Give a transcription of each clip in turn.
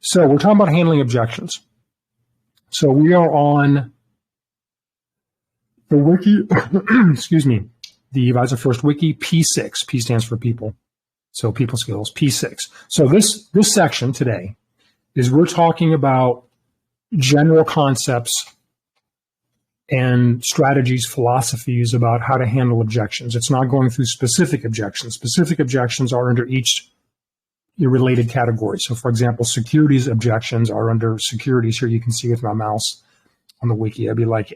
So we're talking about handling objections. So we are on the wiki, excuse me, the Advisor First Wiki, P6. P stands for people. So people skills, P6. So this section today is we're talking about general concepts and strategies, philosophies about how to handle objections. It's not going through specific objections. Specific objections are under each related category. So for example, securities objections are under securities. Here you can see with my mouse on the wiki, I'd be like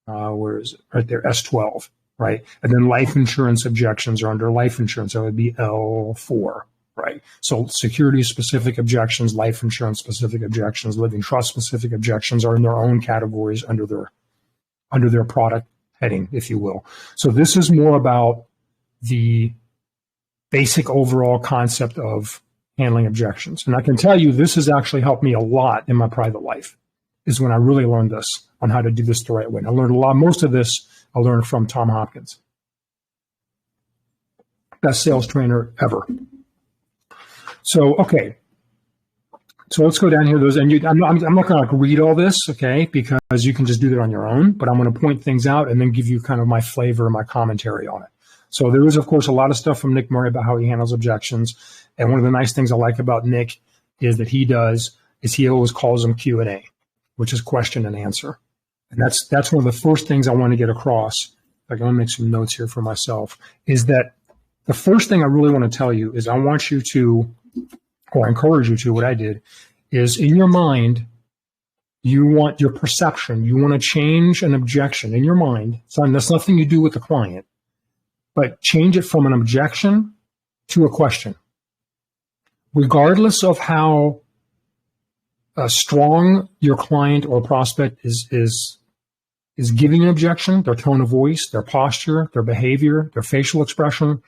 where is it? Right there, S12, right? And then life insurance objections are under life insurance. So it would be L4, right? So securities specific objections, life insurance specific objections, living trust specific objections are in their own categories under their product heading, if you will. So this is more about the basic overall concept of handling objections. And I can tell you this has actually helped me a lot in my private life, is when I really learned this, on how to do this the right way. And I learned a lot. Most of this I learned from Tom Hopkins, best sales trainer ever. So, okay. So let's go down here. I'm not going to read all this, okay, because you can just do that on your own, but I'm going to point things out and then give you kind of my flavor and my commentary on it. So there is, of course, a lot of stuff from Nick Murray about how he handles objections. And one of the nice things I like about Nick is that he always calls them Q&A, which is question and answer. And that's one of the first things I want to get across. I'm going to make some notes here for myself, is that the first thing I really want to tell you is I want you to, or I encourage you to, what I did, is in your mind, you want your perception, you want to change an objection in your mind. So that's nothing you do with the client, but change it from an objection to a question. Regardless of how strong your client or prospect is giving an objection, their tone of voice, their posture, their behavior, their facial expression,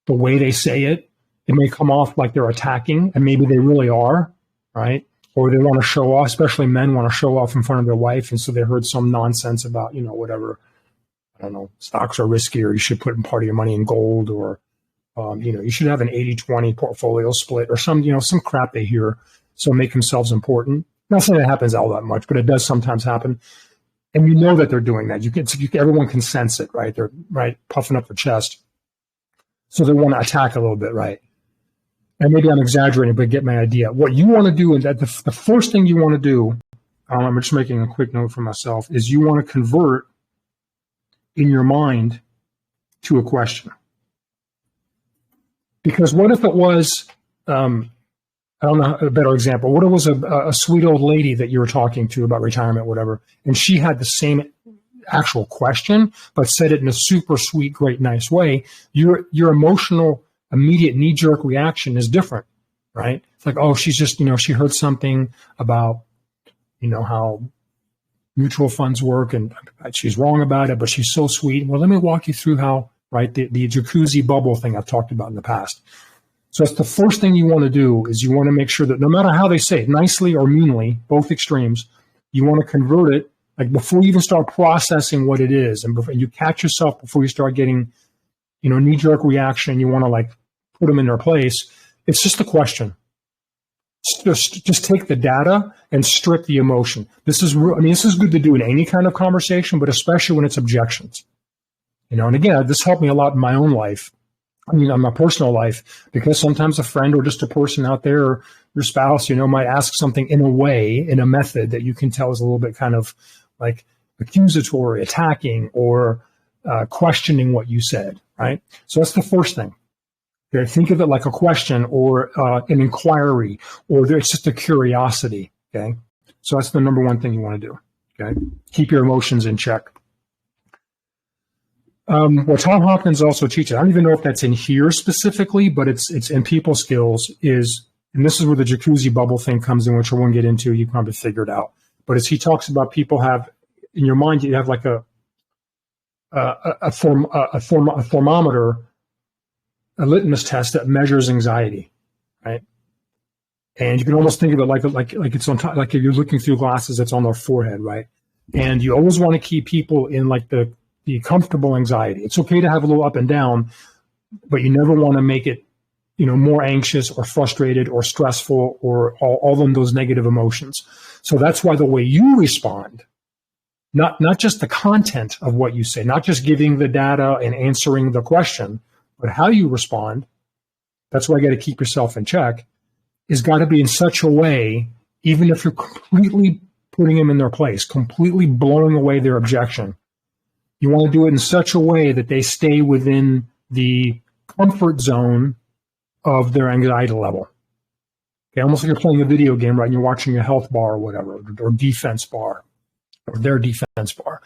the way they say it, it may come off like they're attacking, and maybe they really are, right? Or they want to show off, especially men want to show off in front of their wife, and so they heard some nonsense about, whatever, I don't know, stocks are risky, or you should put part of your money in gold, or, you should have an 80-20 portfolio split, or some crap they hear, so make themselves important. Not saying it happens all that much, but it does sometimes happen. And you know that they're doing that. Everyone can sense it, right? They're puffing up their chest. So they want to attack a little bit, right? And maybe I'm exaggerating, but get my idea. What you want to do, and that the first thing you want to do, I'm just making a quick note for myself, is you want to convert in your mind to a question. Because what if it was, I don't know a better example, what if it was a sweet old lady that you were talking to about retirement, whatever, and she had the same actual question, but said it in a super sweet, great, nice way, your emotional, immediate knee-jerk reaction is different, right? It's like, oh, she's just, she heard something about, how mutual funds work, and she's wrong about it, but she's so sweet. Well, let me walk you through how, right, the jacuzzi bubble thing I've talked about in the past. So that's the first thing you want to do, is you want to make sure that no matter how they say it, nicely or meanly, both extremes, you want to convert it, like before you even start processing what it is, and you catch yourself before you start getting, knee-jerk reaction, you want to put them in their place. It's just a question. Just take the data and strip the emotion. This is good to do in any kind of conversation, but especially when it's objections. And again, this helped me a lot in my own life. In my personal life, because sometimes a friend or just a person out there, or your spouse, might ask something in a method that you can tell is a little bit kind of like accusatory, attacking, or questioning what you said, right? So that's the first thing. Okay, think of it like a question or an inquiry, or it's just a curiosity, okay? So that's the number one thing you want to do, okay? Keep your emotions in check. What Tom Hopkins also teaches, I don't even know if that's in here specifically, but it's in people skills, and this is where the jacuzzi bubble thing comes in, which I won't get into. You can probably figure it out. But as he talks about, people have, in your mind, you have like a thermometer, a litmus test that measures anxiety, right? And you can almost think of it like it's on top, like if you're looking through glasses, it's on their forehead, right? And you always want to keep people in like the comfortable anxiety. It's okay to have a little up and down, but you never want to make it more anxious or frustrated or stressful or all of those negative emotions. So that's why the way you respond, not just the content of what you say, not just giving the data and answering the question, but how you respond, that's why you got to keep yourself in check, is got to be in such a way, even if you're completely putting them in their place, completely blowing away their objection, you want to do it in such a way that they stay within the comfort zone of their anxiety level. Okay, almost like you're playing a video game, right? And you're watching a health bar or whatever, or defense bar, or their defense bar.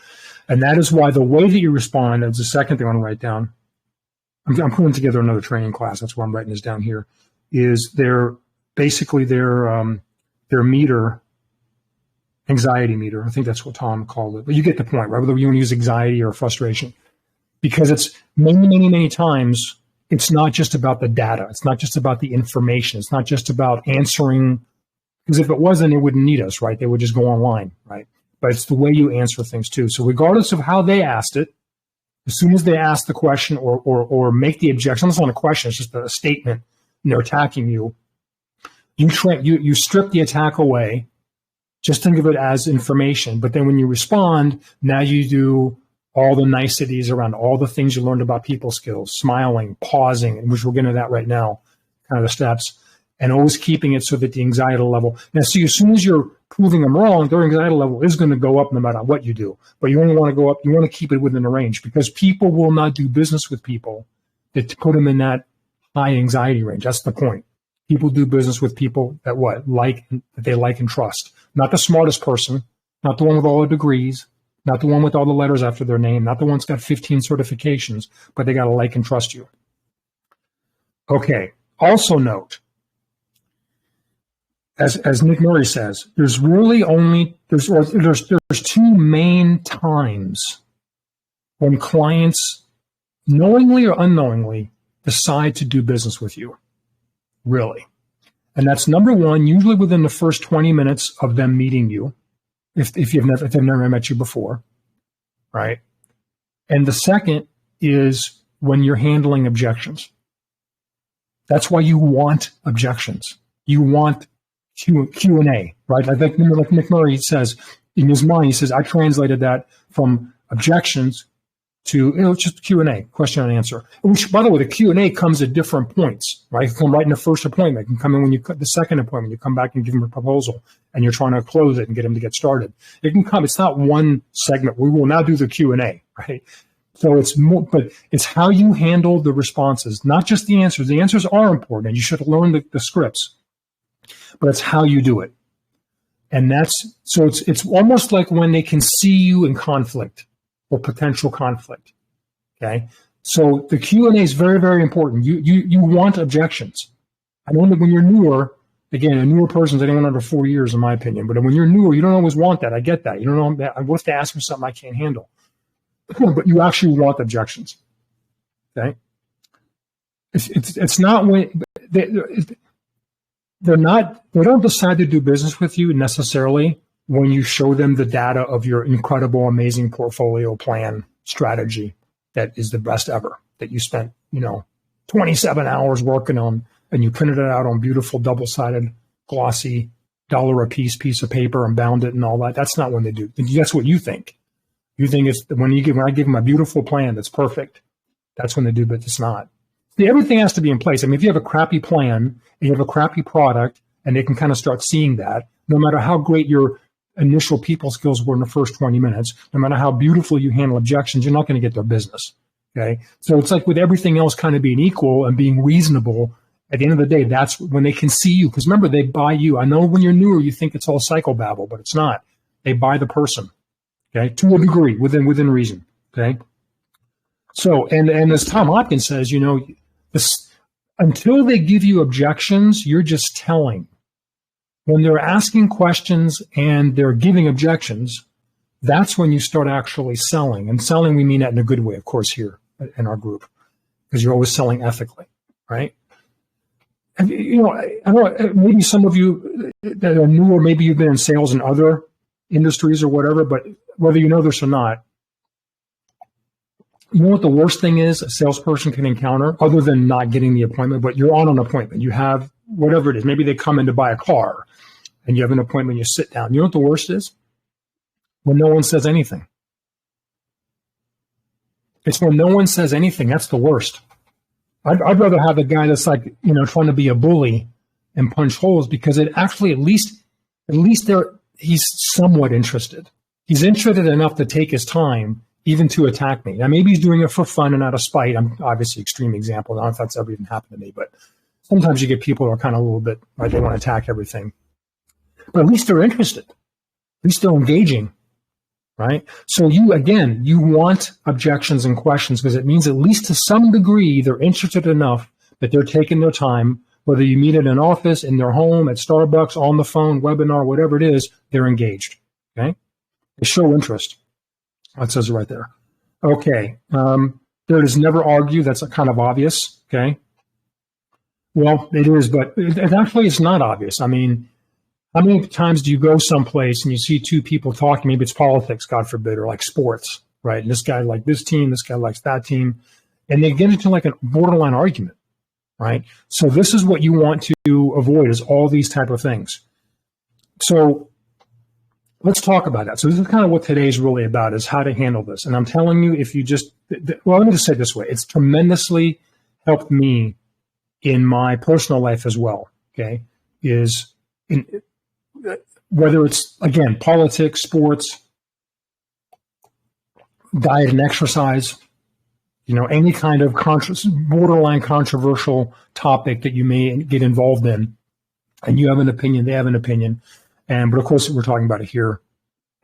And that is why the way that you respond, that's the second thing I want to write down. I'm putting together another training class. That's why I'm writing this down here. Is their meter, anxiety meter. I think that's what Tom called it. But you get the point, right? Whether you want to use anxiety or frustration, because it's many times. It's not just about the data. It's not just about the information. It's not just about answering, because if it wasn't, it wouldn't need us, right? They would just go online, right? But it's the way you answer things too. So regardless of how they asked it, as soon as they ask the question or make the objection, it's not a question, it's just a statement, and they're attacking you, you strip the attack away. Just think of it as information. But then when you respond, now you do all the niceties around all the things you learned about people skills, smiling, pausing, which we're getting to that right now, kind of the steps, and always keeping it so that the anxiety level. Now, see, as soon as you're proving them wrong, their anxiety level is going to go up no matter what you do. But you only want to go up, you want to keep it within the range, because people will not do business with people that put them in that high anxiety range. That's the point. People do business with people that that they like and trust. Not the smartest person, not the one with all the degrees, not the one with all the letters after their name, not the one that's got 15 certifications, but they got to like and trust you. Okay. Also note, as Nick Murray says, there's really only there's two main times when clients knowingly or unknowingly decide to do business with you. Really. And that's number one, usually within the first 20 minutes of them meeting you. If they've never met you before, right? And the second is when you're handling objections. That's why you want objections. You want Q&A, right? I think like Nick Murray says in his mind, he says, I translated that from objections to just Q&A, question and answer. Which, by the way, the Q&A comes at different points, right? It can come right in the first appointment. It can come in when the second appointment. You come back and give them a proposal, and you're trying to close it and get them to get started. It can come. It's not one segment. We will now do the Q&A, right? So it's more, but it's how you handle the responses, not just the answers. The answers are important, and you should learn the scripts, but it's how you do it. And it's almost like when they can see you in conflict or potential conflict. Okay, so the Q&A is very, very important. You want objections. I know that when you're newer, again, a newer person is anyone under 4 years, in my opinion. But when you're newer, you don't always want that. I get that. You don't know that. What if they ask me something I can't handle? But you actually want objections. Okay, it's not when they don't decide to do business with you necessarily when you show them the data of your incredible, amazing portfolio plan strategy that is the best ever, that you spent, 27 hours working on, and you printed it out on beautiful double-sided, glossy, $1-a-piece of paper and bound it and all that. That's not when they do. That's what you think. You think it's when I give them a beautiful plan that's perfect, that's when they do, but it's not. See, everything has to be in place. I mean, if you have a crappy plan and you have a crappy product, and they can kind of start seeing that, no matter how great your initial people skills were in the first 20 minutes, no matter how beautifully you handle objections, you're not going to get their business. Okay. So it's like with everything else kind of being equal and being reasonable, at the end of the day, that's when they can see you. Because remember, they buy you. I know when you're newer, you think it's all psychobabble, but it's not. They buy the person. Okay. To a degree, within reason. Okay. So, and as Tom Hopkins says, until they give you objections, you're just telling. When they're asking questions and they're giving objections, that's when you start actually selling. And selling, we mean that in a good way, of course, here in our group, because you're always selling ethically, right? And, I don't know, maybe some of you that are new, or maybe you've been in sales in other industries or whatever, but whether you know this or not, You know what the worst thing is a salesperson can encounter, other than not getting the appointment, but you're on an appointment. You have whatever it is. Maybe they come in to buy a car and you have an appointment, you sit down. You know what the worst is? When no one says anything. It's when no one says anything. That's the worst. I'd rather have a guy that's like, trying to be a bully and punch holes, because it actually, at least he's somewhat interested. He's interested enough to take his time even to attack me. Now, maybe he's doing it for fun and out of spite. I'm obviously extreme example. I don't know if that's ever even happened to me, but sometimes you get people who are kind of a little bit, right, they want to attack everything. But at least they're interested. At least they're engaging, right? So you want objections and questions, because it means at least to some degree they're interested enough that they're taking their time, whether you meet at an office, in their home, at Starbucks, on the phone, webinar, whatever it is, they're engaged, okay? They show interest. That says it right there. Okay. There is never argue. That's kind of obvious. Okay. Well, it is, but it actually is not obvious. I mean, how many times do you go someplace and you see two people talking? Maybe it's politics, God forbid, or like sports, right? And this guy likes this team, this guy likes that team, and they get into like a borderline argument, right? So this is what you want to avoid, is all these type of things. So let's talk about that. So this is kind of what today's really about, is how to handle this. And I'm telling you, if you just, well, let me just say it this way. It's tremendously helped me in my personal life as well, okay, is whether it's, again, politics, sports, diet and exercise, any kind of borderline controversial topic that you may get involved in, and you have an opinion, they have an opinion. But of course, we're talking about it here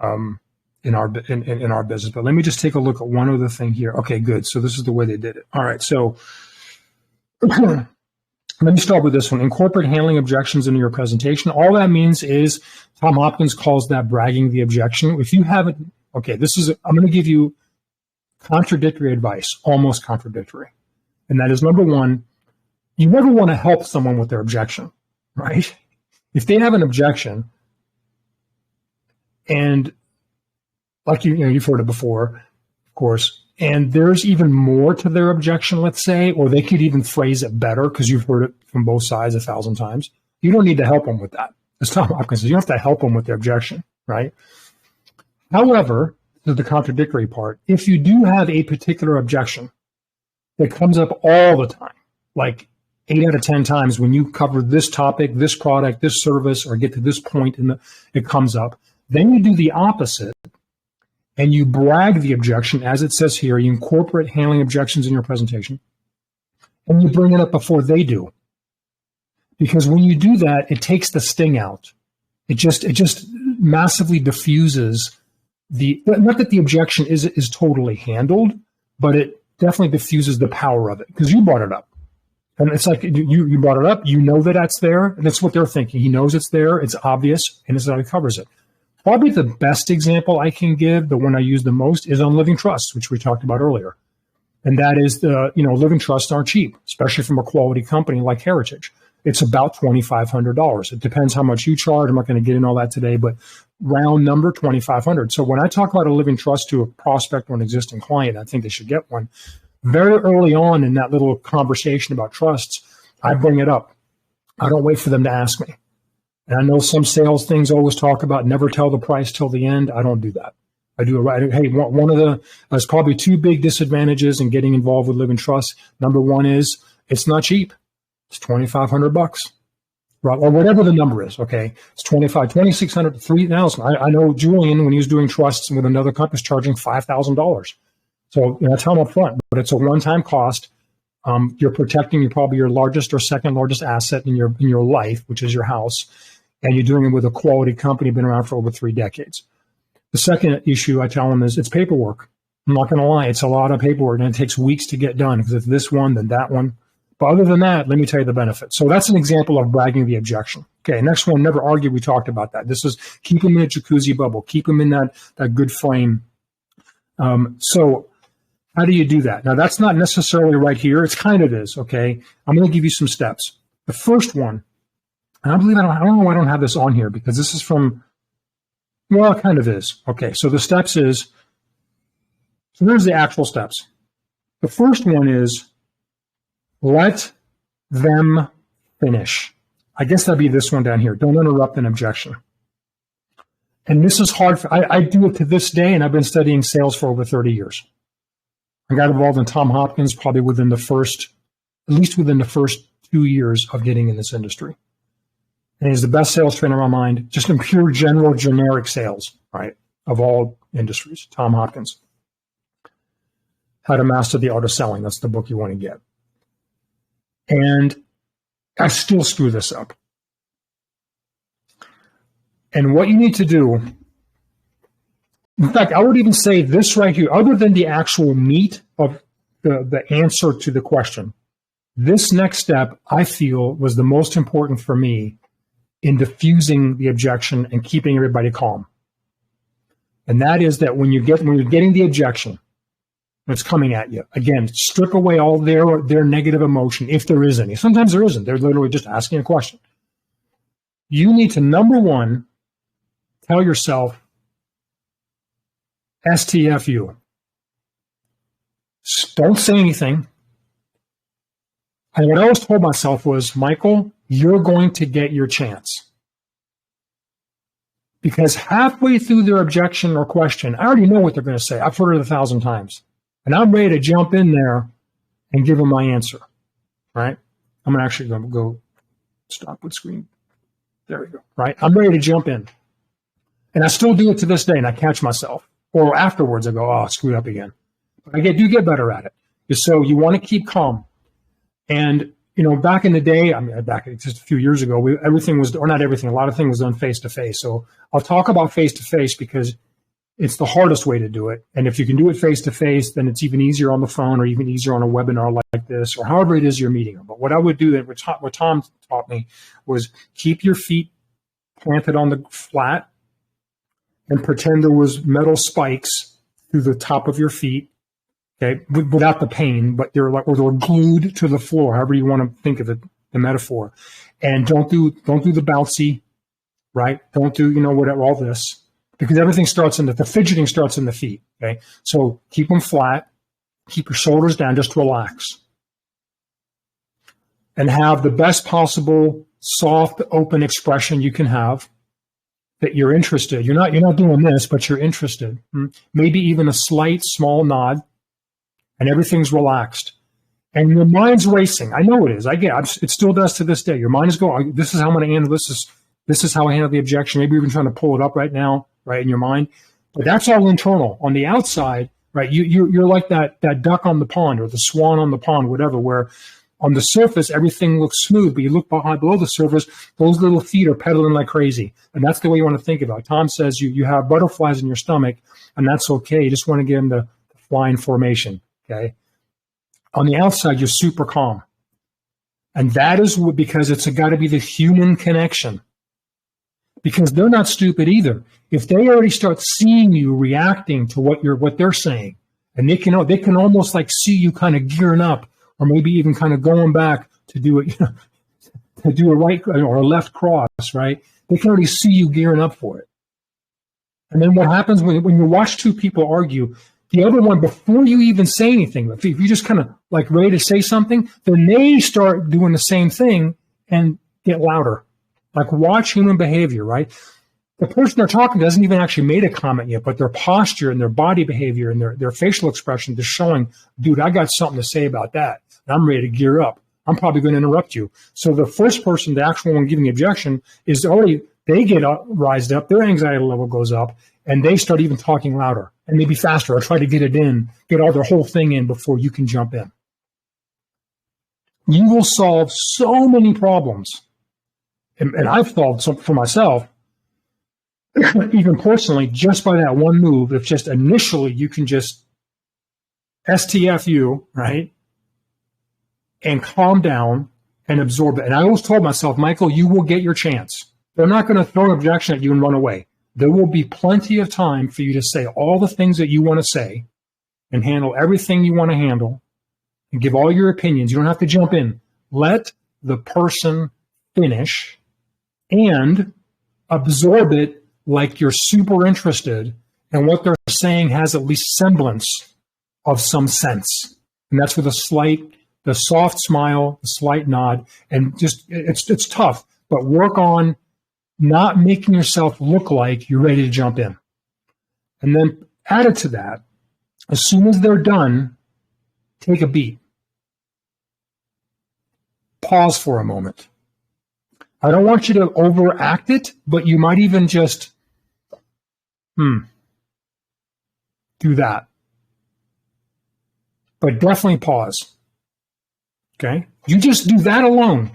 in our business. But let me just take a look at one other thing here. Okay, good. So this is the way they did it. All right. So let me start with this one. Incorporate handling objections into your presentation. All that means is, Tom Hopkins calls that bragging the objection. If you haven't, okay, I'm going to give you contradictory advice, almost contradictory. And that is, number one, you never want to help someone with their objection, right? If they have an objection, and like you've heard it before, of course, and there's even more to their objection, let's say, or they could even phrase it better because you've heard it from both sides 1,000 times. You don't need to help them with that. As Tom Hopkins says, you don't have to help them with their objection, right? However, to the contradictory part, if you do have a particular objection that comes up all the time, like 8 out of 10 times when you cover this topic, this product, this service, or get to this point, it comes up, then you do the opposite, and you brag the objection, as it says here. You incorporate handling objections in your presentation, and you bring it up before they do. Because when you do that, it takes the sting out. It just massively diffuses not that the objection is totally handled, but it definitely diffuses the power of it, because you brought it up. And it's like you brought it up, that that's there, and that's what they're thinking. He knows it's there, it's obvious, and this is how he covers it. Probably the best example I can give, the one I use the most, is on living trusts, which we talked about earlier. And that is living trusts aren't cheap, especially from a quality company like Heritage. It's about $2,500. It depends how much you charge. I'm not going to get into all that today, but round number, $2,500. So when I talk about a living trust to a prospect or an existing client, I think they should get one. Very early on in that little conversation about trusts, I bring it up. I don't wait for them to ask me. And I know some sales things always talk about never tell the price till the end. I don't do that. I do it right. Hey, there's probably 2 big disadvantages in getting involved with living trusts. Number one is it's not cheap. It's $2,500, right? Or whatever the number is. Okay, it's $2,600 to $3,000. I know Julian, when he was doing trusts with another company, was charging $5,000. So that's how I'm up front. But it's a one-time cost. You're protecting probably your largest or second largest asset in your life, which is your house, and you're doing it with a quality company, been around for over 3 decades. The second issue I tell them is it's paperwork. I'm not going to lie, it's a lot of paperwork, and it takes weeks to get done because it's this one, then that one. But other than that, let me tell you the benefits. So that's an example of bragging the objection. Okay, next one, never argue. We talked about that. This is keep them in a jacuzzi bubble, keep them in that good frame. So how do you do that? Now, that's not necessarily right here. It's kind of is, okay? I'm going to give you some steps. The first one, and I don't know why I don't have this on here, because this is from, well, it kind of is. Okay, so the steps is, so there's the actual steps. The first one is let them finish. I guess that'd be this one down here. Don't interrupt an objection. And this is hard. I do it to this day, and I've been studying sales for over 30 years. I got involved in Tom Hopkins probably at least within the first 2 years of getting in this industry. And he's the best sales trainer on my mind, just in pure general generic sales, right, of all industries. Tom Hopkins. How to Master the Art of Selling. That's the book you want to get. And I still screw this up. And what you need to do, in fact, I would even say this right here, other than the actual meat of the answer to the question, this next step, I feel, was the most important for me in diffusing the objection and keeping everybody calm. And that is that when you're getting the objection, that's coming at you. Again, strip away all their negative emotion, if there is any. Sometimes there isn't. They're literally just asking a question. You need to, number one, tell yourself, STFU. Don't say anything. And what I always told myself was, Michael, you're going to get your chance. Because halfway through their objection or question, I already know what they're going to say. I've heard it 1,000 times. And I'm ready to jump in there and give them my answer, right? I'm going to actually go stop with screen. There we go, right? I'm ready to jump in. And I still do it to this day, and I catch myself. Or afterwards, I go, oh, I screwed up again. But I do get better at it. So you want to keep calm. And, back in the day, back just a few years ago, everything was, or not everything, a lot of things was done face-to-face. So I'll talk about face-to-face because it's the hardest way to do it. And if you can do it face-to-face, then it's even easier on the phone or even easier on a webinar like this or however it is you're meeting them. But what I would do, what Tom taught me, was keep your feet planted on the flat and pretend there was metal spikes through the top of your feet, okay, without the pain, but they're glued to the floor, however you want to think of it, the metaphor. And don't do the bouncy, right? Don't do, whatever, all this. Because everything starts the fidgeting starts in the feet, okay? So keep them flat, keep your shoulders down, just relax. And have the best possible soft, open expression you can have that you're interested. You're not doing this, but you're interested. Maybe even a slight, small nod, and everything's relaxed. And your mind's racing. I know it is. It still does to this day. Your mind is going, this is how I'm going to handle this. This is how I handle the objection. Maybe you're even trying to pull it up right now, right, in your mind. But that's all internal. On the outside, right, you're like that duck on the pond or the swan on the pond, whatever, where on the surface, everything looks smooth, but you look below the surface, those little feet are pedaling like crazy. And that's the way you want to think about it. Tom says you have butterflies in your stomach, and that's okay. You just want to get them to fly in formation, okay? On the outside, you're super calm. And that is because it's got to be the human connection. Because they're not stupid either. If they already start seeing you reacting to what they're saying, and they can almost like see you kind of gearing up, or maybe even kind of going back to do it, to do a right or a left cross, right? They can already see you gearing up for it. And then what happens when you watch two people argue, the other one, before you even say anything, if you just kind of like ready to say something, then they start doing the same thing and get louder. Like watch human behavior, right? The person they're talking to hasn't even actually made a comment yet, but their posture and their body behavior and their facial expression is showing, dude, I got something to say about that. And I'm ready to gear up. I'm probably going to interrupt you. So the first person, the actual one giving the objection, is already, they get rised up, their anxiety level goes up, and they start even talking louder and maybe faster or try to get it in, get all their whole thing in before you can jump in. You will solve so many problems. And I've solved some for myself, even personally, just by that one move. If just initially you can just STFU, right, and calm down and absorb it. And I always told myself, Michael, you will get your chance. They're not going to throw an objection at you and run away. There will be plenty of time for you to say all the things that you want to say and handle everything you want to handle and give all your opinions. You don't have to jump in. Let the person finish and absorb it like you're super interested, and what they're saying has at least semblance of some sense. And that's with the soft smile, the slight nod, and just, it's tough, but work on not making yourself look like you're ready to jump in. And then added to that, as soon as they're done, take a beat. Pause for a moment. I don't want you to overact it, but you might even just, do that. But definitely pause. Okay? You just do that alone.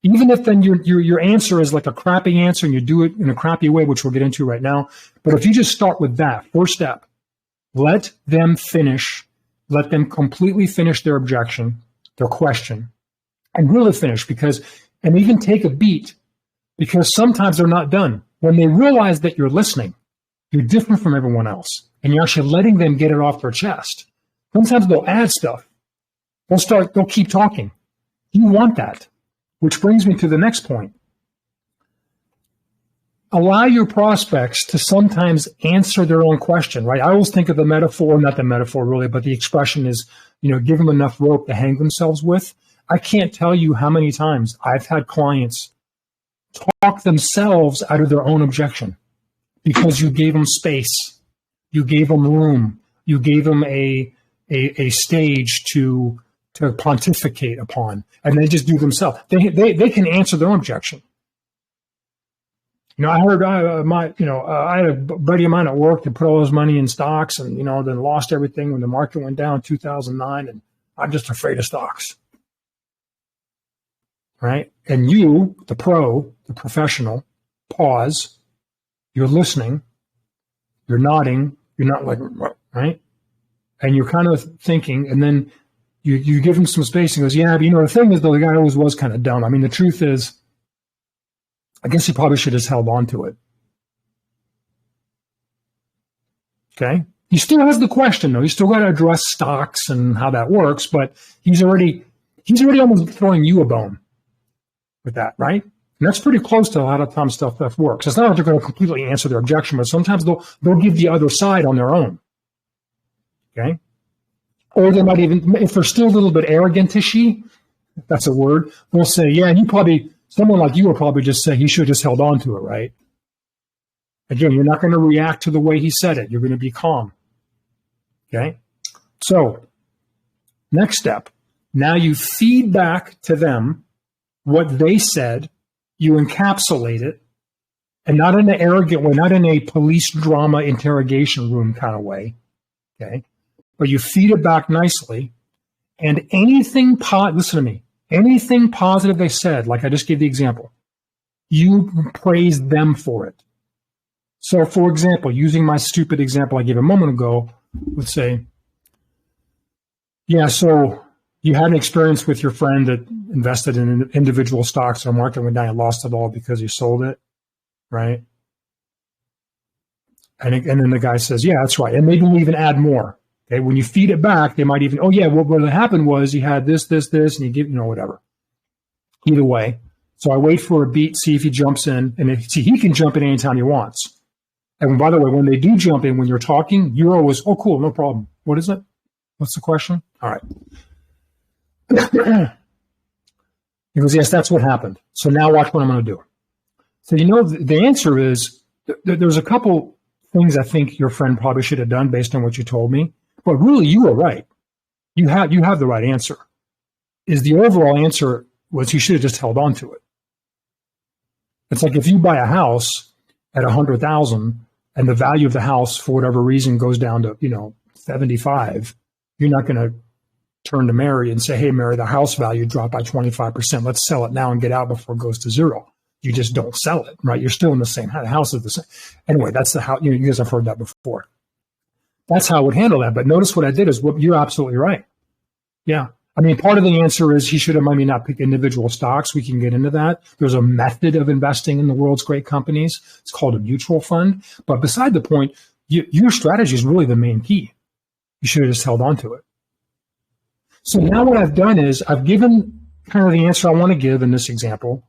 Even if then your answer is like a crappy answer and you do it in a crappy way, which we'll get into right now. But if you just start with that, first step, let them finish. Let them completely finish their objection, their question, and really finish and even take a beat, because sometimes they're not done. When they realize that you're listening, you're different from everyone else, and you're actually letting them get it off their chest. Sometimes they'll add stuff. They'll keep talking. You want that, which brings me to the next point. Allow your prospects to sometimes answer their own question, right? I always think of the metaphor, not the metaphor really, but the expression is, give them enough rope to hang themselves with. I can't tell you how many times I've had clients talk themselves out of their own objection because you gave them space, you gave them room, you gave them a stage to pontificate upon, and they just do themselves. They can answer their own objection. I heard I had a buddy of mine at work that put all his money in stocks and then lost everything when the market went down in 2009, and I'm just afraid of stocks. Right? And you, the pro, the professional, pause. You're listening. You're nodding. You're not like, right? And you're kind of thinking, and then you give him some space and goes, yeah, but the thing is, though, the guy always was kind of dumb. I mean, the truth is, I guess he probably should have held on to it. Okay? He still has the question, though. He's still got to address stocks and how that works, but he's already almost throwing you a bone with that, right? And that's pretty close to a lot of times stuff that works. It's not like they're going to completely answer their objection, but sometimes they'll give the other side on their own. Okay? Or they might even, if they're still a little bit arrogant-ishy, if that's a word, they'll say, yeah, someone like you will probably just say he should have just held on to it, right? Again, you're not going to react to the way he said it. You're going to be calm. Okay? So, next step. Now you feed back to them what they said, you encapsulate it, and not in an arrogant way, not in a police drama interrogation room kind of way, okay? But you feed it back nicely, and anything listen to me, anything positive they said, like I just gave the example, you praise them for it. So, for example, using my stupid example I gave a moment ago, let's say, yeah, so you had an experience with your friend that invested in individual stocks, and the market went down and lost it all because you sold it, right? And then the guy says, yeah, that's right. And maybe we'll even add more. Okay, when you feed it back, they might even, oh yeah, what happened was he had this, and you give, whatever. Either way. So I wait for a beat, see if he jumps in, and he can jump in anytime he wants. And by the way, when they do jump in, when you're talking, you're always, oh, cool, no problem. What is it? What's the question? All right. He goes, yes, that's what happened. So now watch what I'm going to do. So, the answer is, there's a couple things I think your friend probably should have done based on what you told me. But really, you were right. You have the right answer. Is the overall answer was he should have just held on to it. It's like if you buy a house at $100,000 and the value of the house for whatever reason goes down to 75, you're not going to turn to Mary and say, hey, Mary, the house value dropped by 25%. Let's sell it now and get out before it goes to zero. You just don't sell it, right? You're still in the same house. The house is the same. Anyway, that's how you guys have heard that before. That's how I would handle that. But notice what I did is, you're absolutely right. Yeah. I mean, part of the answer is he should have maybe not picked individual stocks. We can get into that. There's a method of investing in the world's great companies. It's called a mutual fund. But beside the point, your strategy is really the main key. You should have just held on to it. So now what I've done is I've given kind of the answer I want to give in this example,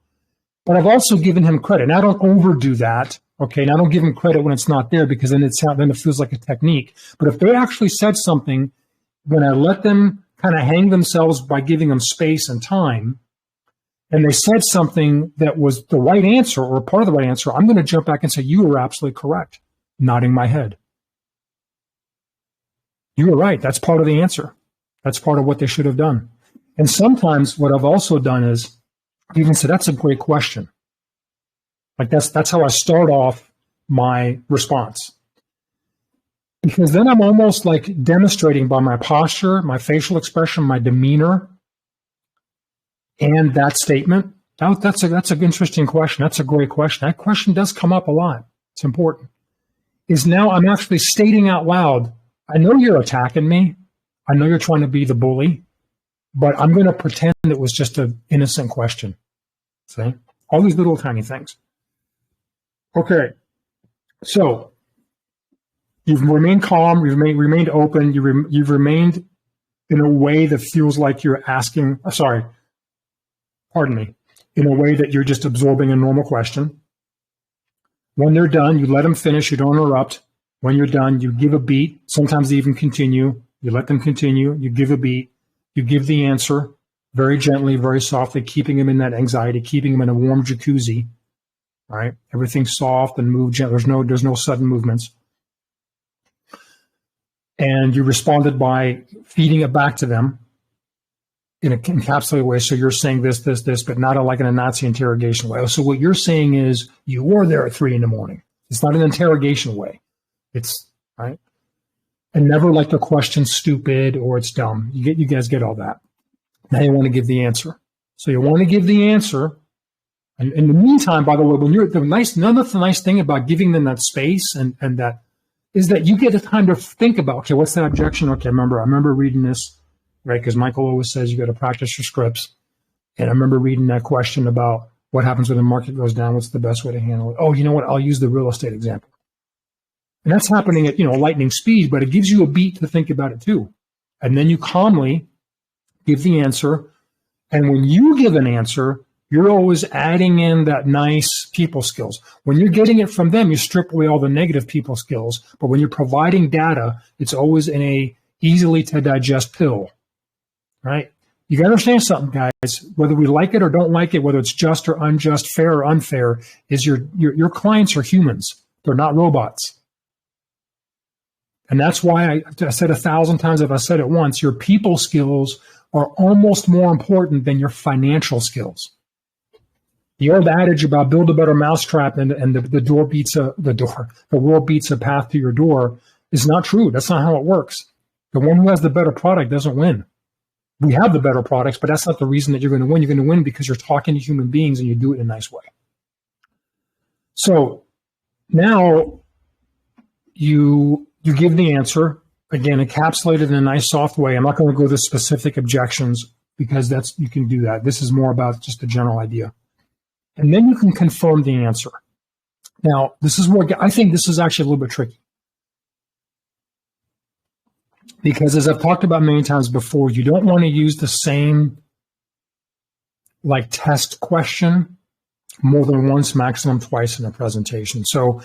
but I've also given him credit. And I don't overdo that. Okay, and I don't give him credit when it's not there because then it feels like a technique. But if they actually said something, when I let them kind of hang themselves by giving them space and time, and they said something that was the right answer or part of the right answer, I'm going to jump back and say, you were absolutely correct, nodding my head. You were right. That's part of the answer. That's part of what they should have done. And sometimes what I've also done is even said, that's a great question. Like that's how I start off my response. Because then I'm almost like demonstrating by my posture, my facial expression, my demeanor, and that statement. That's an interesting question. That's a great question. That question does come up a lot. It's important. Is now I'm actually stating out loud, I know you're attacking me. I know you're trying to be the bully, but I'm going to pretend it was just an innocent question. See? All these little tiny things. Okay. So you've remained calm. You've remained open. You've remained in a way that feels like you're asking, in a way that you're just absorbing a normal question. When they're done, you let them finish. You don't interrupt. When you're done, you give a beat. Sometimes they even continue. You let them continue. You give a beat. You give the answer very gently, very softly, keeping them in that anxiety, keeping them in a warm jacuzzi. All right? Everything's soft and move gently. There's no sudden movements. And you responded by feeding it back to them in an encapsulated way. So you're saying this, but not like in a Nazi interrogation way. So what you're saying is you were there at 3 a.m. It's not an interrogation way. It's right. And never like the question stupid or it's dumb. You guys get all that. Now you want to give the answer. So you want to give the answer. And in the meantime, by the way, when you're the nice thing about giving them that space and that is that you get the time to think about, okay, what's that objection? Okay, I remember reading this, right? Because Michael always says you got to practice your scripts. And I remember reading that question about what happens when the market goes down. What's the best way to handle it? Oh, you know what? I'll use the real estate example. And that's happening at, lightning speed, but it gives you a beat to think about it too. And then you calmly give the answer. And when you give an answer, you're always adding in that nice people skills. When you're getting it from them, you strip away all the negative people skills. But when you're providing data, it's always in a easily to digest pill, right? You got to understand something, guys. Whether we like it or don't like it, whether it's just or unjust, fair or unfair, is your clients are humans. They're not robots. And that's why I said 1,000 times, if I said it once, your people skills are almost more important than your financial skills. The old adage about build a better mousetrap and the world beats a path to your door is not true. That's not how it works. The one who has the better product doesn't win. We have the better products, but that's not the reason that you're going to win. You're going to win because you're talking to human beings and you do it in a nice way. So now you give the answer, again, encapsulated in a nice, soft way. I'm not going to go to specific objections because you can do that. This is more about just the general idea. And then you can confirm the answer. Now, this is where I think this is actually a little bit tricky. Because as I've talked about many times before, you don't want to use the same test question more than once, maximum twice in a presentation. So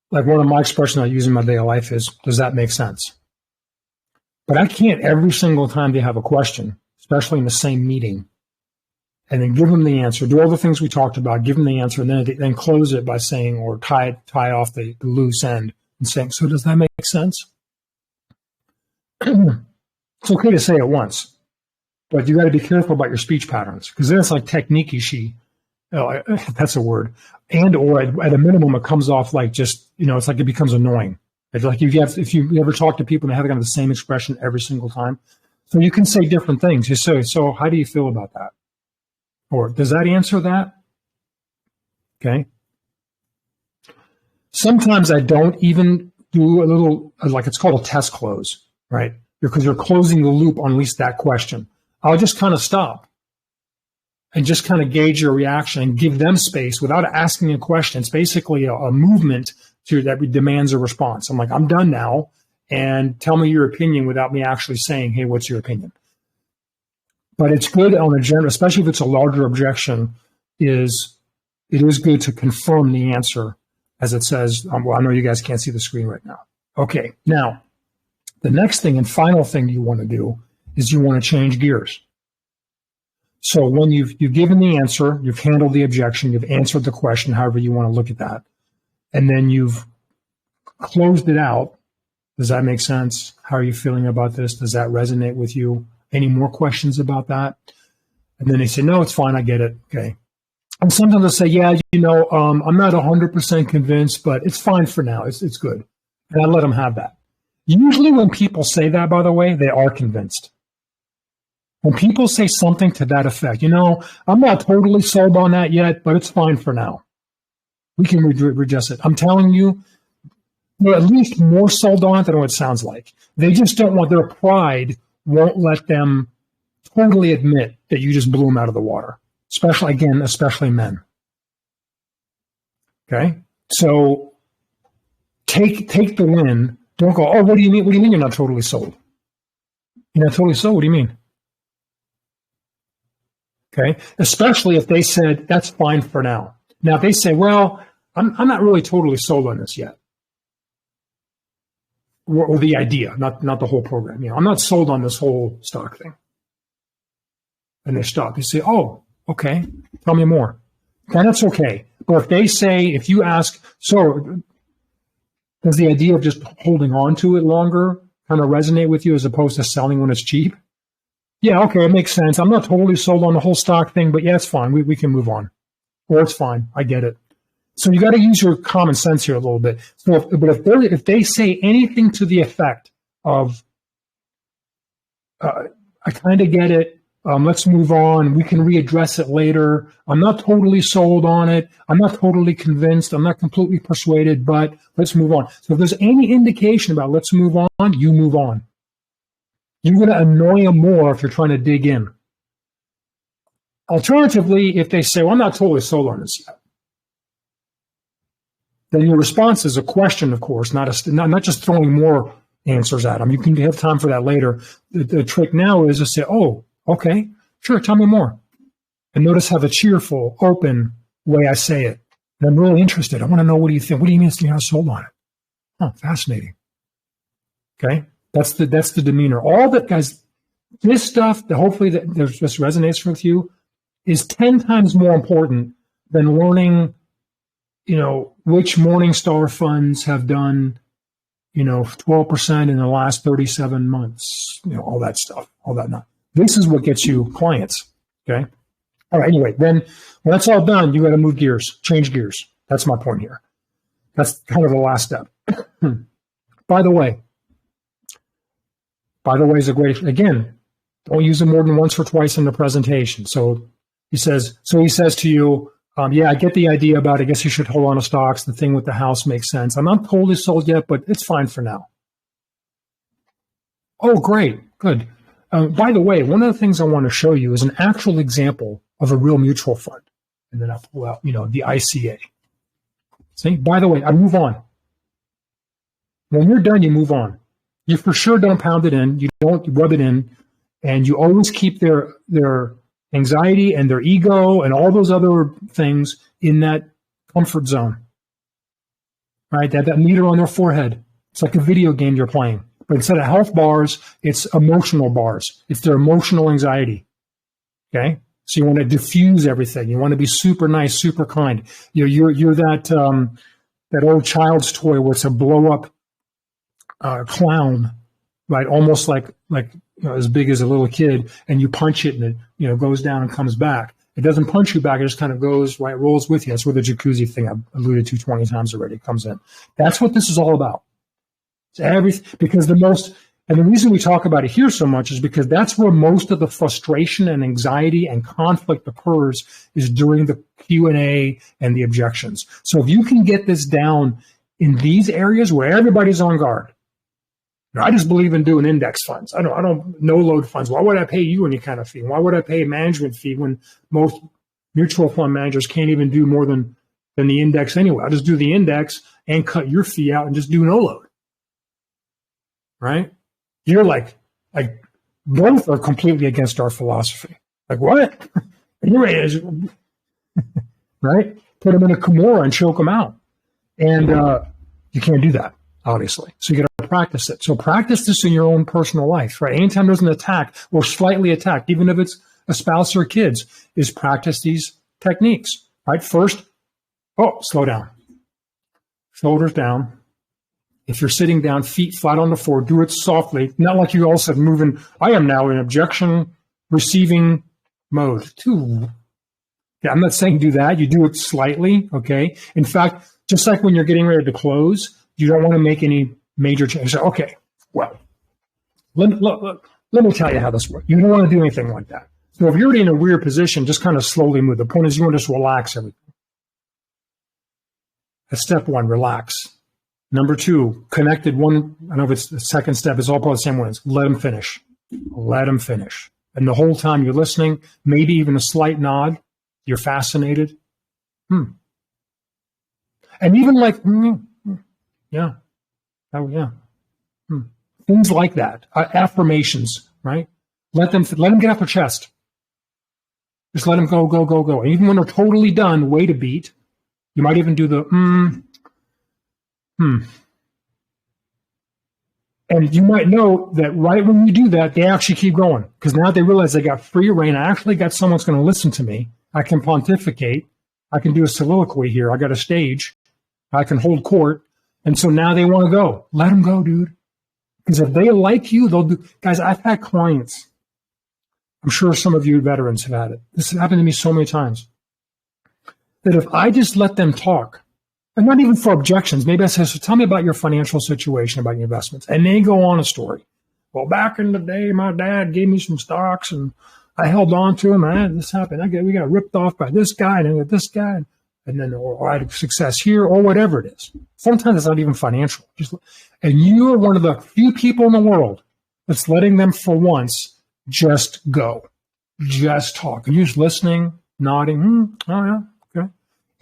one of my expressions I use in my daily life is, does that make sense? But I can't every single time they have a question, especially in the same meeting, and then give them the answer, do all the things we talked about, give them the answer, and then close it by saying, or tie off the loose end and saying, so does that make sense? It's okay to say it once, but you got to be careful about your speech patterns because then it's like technique-y. That's a word. And or at a minimum, it comes off like just, it's like it becomes annoying. It's like if you ever talk to people and they have kind of the same expression every single time. So you can say different things. You say, so how do you feel about that? Or does that answer that? Okay. Sometimes I don't even do a little, it's called a test close, right? Because you're closing the loop on at least that question. I'll just kind of stop and just kind of gauge your reaction and give them space without asking a question. It's basically a movement that demands a response. I'm like, I'm done now, and tell me your opinion without me actually saying, hey, what's your opinion? But it's good on a general, especially if it's a larger objection, it is good to confirm the answer as it says. Well, I know you guys can't see the screen right now. Okay, now, the next thing and final thing you want to do is you want to change gears. So when you've given the answer, you've handled the objection, you've answered the question, however you want to look at that, and then you've closed it out. Does that make sense? How are you feeling about this? Does that resonate with you? Any more questions about that? And then they say, no, it's fine. I get it. Okay. And sometimes they'll say, yeah, I'm not 100% convinced, but it's fine for now. It's good. And I let them have that. Usually when people say that, by the way, they are convinced. When people say something to that effect, I'm not totally sold on that yet, but it's fine for now. We can readjust it. I'm telling you, they're at least more sold on it than what it sounds like. They just don't want, their pride won't let them totally admit that you just blew them out of the water. Especially men. Okay? So take the win. Don't go, oh, what do you mean? What do you mean you're not totally sold? You're not totally sold? What do you mean? Okay? Especially if they said, that's fine for now. Now, if they say, well, I'm not really totally sold on this yet. Or the idea, not the whole program. I'm not sold on this whole stock thing. And they stop. They say, oh, okay, tell me more. And that's okay. But if you ask, so does the idea of just holding on to it longer kind of resonate with you as opposed to selling when it's cheap? Yeah, okay, it makes sense. I'm not totally sold on the whole stock thing, but yeah, it's fine. We can move on. Or it's fine. I get it. So you got to use your common sense here a little bit. So, if they say anything to the effect of, I kind of get it. Let's move on. We can readdress it later. I'm not totally sold on it. I'm not totally convinced. I'm not completely persuaded, but let's move on. So if there's any indication about let's move on, you move on. You're going to annoy them more if you're trying to dig in. Alternatively, if they say, well, I'm not totally sold on this yet, then your response is a question, of course, not just throwing more answers at them. You can have time for that later. The trick now is to say, oh, okay, sure, tell me more. And notice how the cheerful, open way I say it. And I'm really interested. I want to know, what do you think? What do you mean you're not sold on it? Oh, fascinating. Okay, that's the demeanor. All that, guys, this stuff, hopefully that just resonates with you, is 10 times more important than learning, which Morningstar funds have done, 12% in the last 37 months, all that stuff, all that not. This is what gets you clients, okay? All right, anyway, then when that's all done, you got to move gears, change gears. That's my point here. That's kind of the last step. By the way is a great, again, don't use it more than once or twice in the presentation. So he says to you, yeah, I get the idea about, I guess you should hold on to stocks. The thing with the house makes sense. I'm not totally sold yet, but it's fine for now. Oh, great. Good. By the way, one of the things I want to show you is an actual example of a real mutual fund. And then I'll pull out, the ICA. See, by the way, I move on. When you're done, you move on. You for sure don't pound it in. You don't rub it in. And you always keep their anxiety and their ego and all those other things in that comfort zone. Right? That meter on their forehead. It's like a video game you're playing. But instead of health bars, it's emotional bars. It's their emotional anxiety. Okay? So you want to diffuse everything. You want to be super nice, super kind. You're that old child's toy where it's a blow up clown, right? Almost like as big as a little kid, and you punch it and it goes down and comes back. It doesn't punch you back. It just kind of goes, right, rolls with you. That's where the jacuzzi thing I've alluded to 20 times already comes in. That's what this is all about. Because the reason we talk about it here so much is because that's where most of the frustration and anxiety and conflict occurs, is during the Q&A and the objections. So if you can get this down in these areas where everybody's on guard. I just believe in doing index funds. I don't no load funds. Why would I pay you any kind of fee? Why would I pay a management fee when most mutual fund managers can't even do more than the index anyway? I'll just do the index and cut your fee out and just do no load. Right? You're like both are completely against our philosophy. Like, what? Right? Put them in a Kimura and choke them out. And you can't do that. obviously. So you got to practice it. So practice this in your own personal life, right? Anytime there's an attack or slightly attacked, even if it's a spouse or kids, is practice these techniques, right? First, slow down. Shoulders down. If you're sitting down, feet flat on the floor, do it softly, not like you all of a sudden moving. I am now in objection receiving mode. Yeah, I'm not saying do that. You do it slightly, okay? In fact, just like when you're getting ready to close, you don't want to make any major changes. Okay, well, let me tell you how this works. You don't want to do anything like that. So if you're in a weird position, just kind of slowly move. The point is you want to just relax everything. That's step one, relax. Number two, connected one, I don't know if it's the second step, it's all part of the same one. Let them finish. Let them finish. And the whole time you're listening, maybe even a slight nod, you're fascinated. And even like, yeah. Oh, yeah. Things like that. Affirmations, right? Let them get off their chest. Just let them go, go, go, go. And even when they're totally done, wait a beat. You might even do the And you might know that right when you do that, they actually keep going because now they realize they got free reign. I actually got someone that's going to listen to me. I can pontificate. I can do a soliloquy here. I got a stage. I can hold court. And so now they want to go. Let them go, dude. Because if they like you, they'll do. Guys, I've had clients. I'm sure some of you veterans have had it. This has happened to me so many times. That if I just let them talk, and not even for objections, maybe I say, so tell me about your financial situation, about your investments. And they go on a story. Well, back in the day, my dad gave me some stocks and I held on to them. And this happened. We got ripped off by this guy and this guy. And then or I had success here or whatever it is. Sometimes it's not even financial. And you are one of the few people in the world that's letting them for once just go. Just talk. And you're just listening, nodding. Oh, yeah. Okay.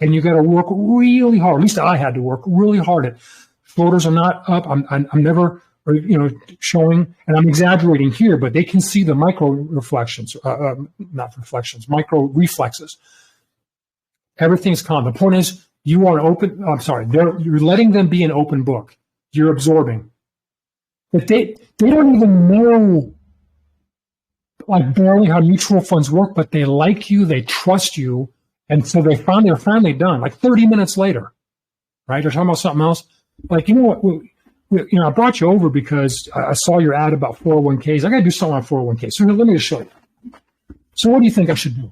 And you got to work really hard. At least I had to work really hard at shoulders are not up. I'm never, showing, and I'm exaggerating here, but they can see the micro reflections, micro reflexes. Everything's calm. The point is, you are open. I'm sorry. You're letting them be an open book. You're absorbing. But they don't even know, like barely how mutual funds work, but they like you. They trust you. And so they're finally done, like 30 minutes later, right? They're talking about something else. Like, you know what? I brought you over because I saw your ad about 401ks. I got to do something on 401ks. So let me just show you. So what do you think I should do?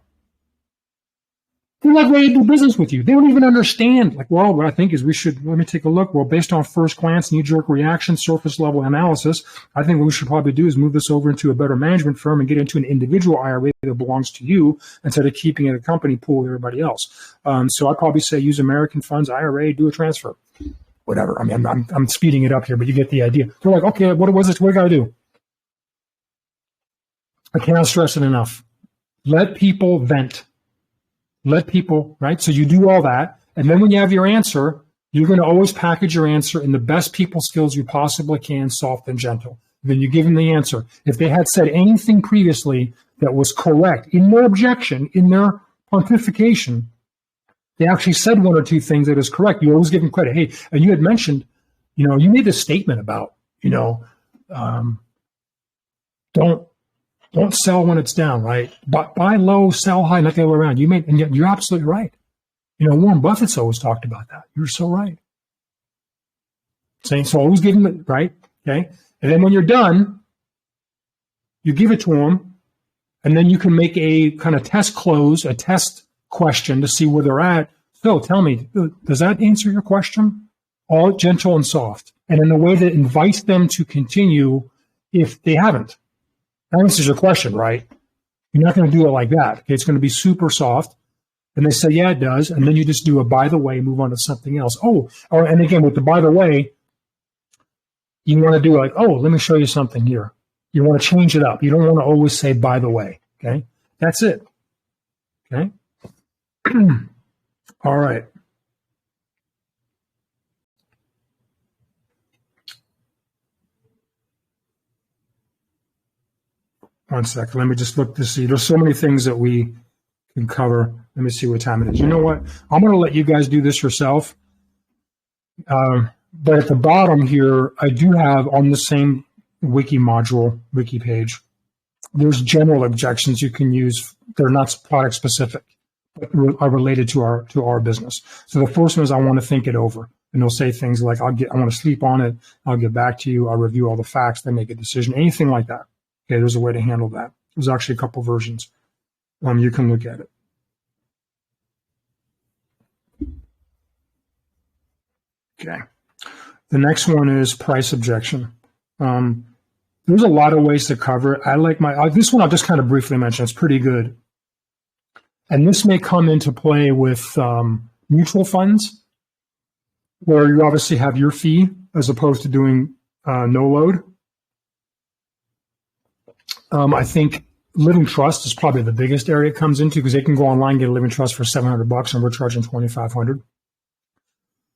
They're like ready to do business with you. They don't even understand. Like, well, what I think is let me take a look. Well, based on first glance, knee-jerk reaction, surface level analysis, I think what we should probably do is move this over into a better management firm and get into an individual IRA that belongs to you instead of keeping it in a company pool with everybody else. So I'd probably say use American funds, IRA, do a transfer. Whatever. I mean, I'm speeding it up here, but you get the idea. They're like, okay, what was it? What do I got to do? I cannot stress it enough. Let people vent. Let people, right? So you do all that. And then when you have your answer, you're going to always package your answer in the best people skills you possibly can, soft and gentle. Then you give them the answer. If they had said anything previously that was correct in their objection, in their pontification, they actually said one or two things that is correct. You always give them credit. Hey, and you had mentioned, you made this statement about, don't sell when it's down, right? Buy low, sell high, not the other way around. And yet you're absolutely right. Warren Buffett's always talked about that. You're so right. So always give them it, right? Okay. And then when you're done, you give it to them, and then you can make a kind of test question to see where they're at. So tell me, does that answer your question? All gentle and soft, and in a way that invites them to continue if they haven't. That answers your question, right? You're not going to do it like that. Okay, it's going to be super soft. And they say, yeah, it does. And then you just do a by the way, move on to something else. And again, with the by the way, you want to do like, let me show you something here. You want to change it up. You don't want to always say by the way. Okay, that's it. Okay. All right. One second. Let me just look to see. There's so many things that we can cover. Let me see what time it is. You know what? I'm going to let you guys do this yourself. But at the bottom here, I do have on the same wiki module, wiki page, there's general objections you can use. They're not product specific, but are related to our business. So the first one is I want to think it over. And they'll say things like, I want to sleep on it. I'll get back to you. I'll review all the facts, then make a decision, anything like that. Okay, there's a way to handle that. There's actually a couple versions. You can look at it. Okay. The next one is price objection. There's a lot of ways to cover it. I like this one I'll just kind of briefly mention. It's pretty good. And this may come into play with mutual funds, where you obviously have your fee as opposed to doing no load. I think living trust is probably the biggest area it comes into, because they can go online and get a living trust for $700 and we're charging $2,500.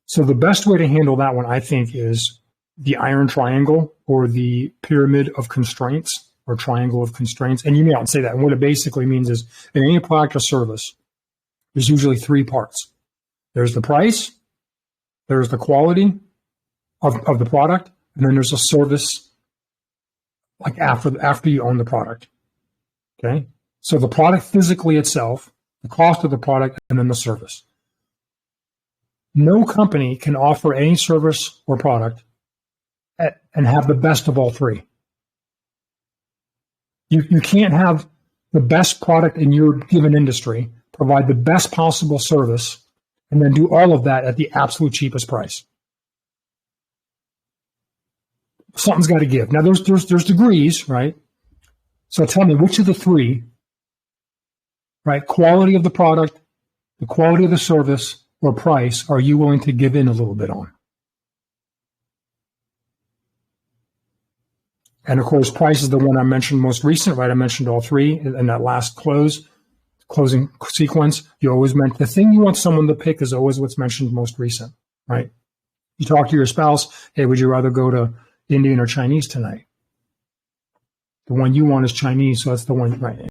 So the best way to handle that one, I think, is the iron triangle or the pyramid of constraints or triangle of constraints. And you may not say that. And what it basically means is in any product or service, there's usually three parts. There's the price, there's the quality of the product, and then there's a service like after you own the product. Okay? So the product physically itself, the cost of the product, and then the service. No company can offer any service or product and have the best of all three. You can't have the best product in your given industry, provide the best possible service, and then do all of that at the absolute cheapest price. Something's got to give. Now, there's degrees, right? So tell me, which of the three, right, quality of the product, the quality of the service, or price, are you willing to give in a little bit on? And of course, price is the one I mentioned most recent, right? I mentioned all three in that last closing sequence. You always meant the thing you want someone to pick is always what's mentioned most recent, right? You talk to your spouse, hey, would you rather go to Indian or Chinese tonight? The one you want is Chinese, so that's the one, right?